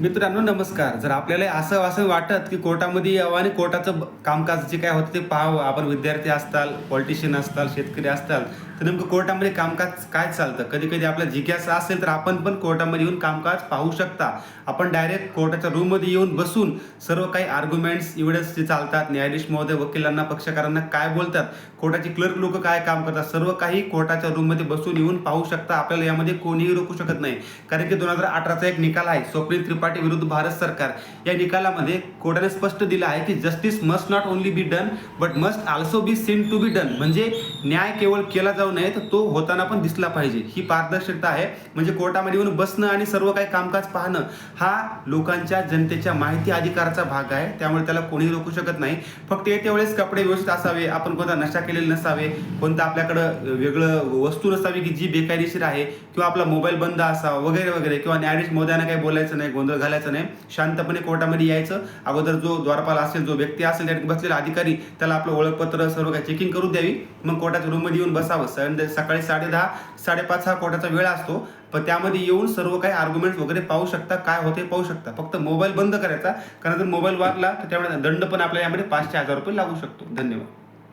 मित्रांनो नमस्कार. जर आपल्याला असं वाटत की कोर्टामध्ये यावं आणि कोर्टाचं कामकाज जे काय होतं ते पाहावं, आपण विद्यार्थी असताल, पॉलिटिशियन असताल, शेतकरी असताल, तर नेमकं कोर्टामध्ये कामकाज काय चालतं? कधी-कधी आपल्याला जिज्ञासा असेल तर आपण पण कोर्टामध्ये येऊन कामकाज पाहू शकता. आपण डायरेक्ट कोर्टाच्या रूममध्ये येऊन बसून सर्व काही आर्ग्युमेंट्स, एव्हिडन्स जे चालतात, न्यायाधीश महोदय वकिलांना, पक्षकारांना काय बोलतात, कोर्टाचे क्लर्क लोकं काय काम करतात, सर्व काही कोर्टाच्या रूममध्ये बसून येऊन पाहू शकता. आपल्याला यामध्ये कोणीही रोखू शकत नाही. कारण की 2018चा एक निकाल आहे, स्वप्नील त्रिपाठी विरुद्ध भारत सरकार. या निकालामध्ये कोर्टाने स्पष्ट दिलं आहे की justice must not only be done but must also be seen to be done. म्हणजे न्याय केवळ केला जाऊ नये तर तो होताना पण दिसला पाहिजे. ही पारदर्शकता आहे. म्हणजे कोर्टामध्ये येऊन बसणं आणि सर्व काही कामकाज पाहणं हा लोकांच्या, जनतेच्या माहिती अधिकाराचा भाग आहे. त्यामुळे त्याला कोणीही रोखू शकत नाही. फक्त येत्या वेळेस कपडे व्यवस्थित असावे, आपण कोणता नशा केलेला नसावे, कोणतं आपल्याकडं वेगळं वस्तू नसावी की जी बेकायदेशीर आहे, किंवा आपला मोबाईल बंद असावा वगैरे वगैरे, किंवा न्यायाधीश महोदयांना काही बोलायचं नाही, गोंधळ घालायचा नाही, शांतपणे कोर्टामध्ये यायचं. अगोदर जो द्वारपाल असेल, जो व्यक्ती असेल, त्या बसलेला अधिकारी, त्याला आपलं ओळखपत्र सर्व काही चेकिंग करू द्यावी. मग कोर्टाच्या रूममध्ये येऊन बसावं. सकाळी 10:30 5:30 हा कोर्टाचा वेळ असतो. पण त्यामध्ये येऊन सर्व काही आर्ग्युमेंट्स वगैरे पाहू शकता, काय होते पाहू शकता. फक्त मोबाईल बंद करायचा, कारण जर मोबाईल वागला तर त्यामुळे दंड पण आपल्याला यामध्ये ₹500-1000 लागू शकतो. धन्यवाद.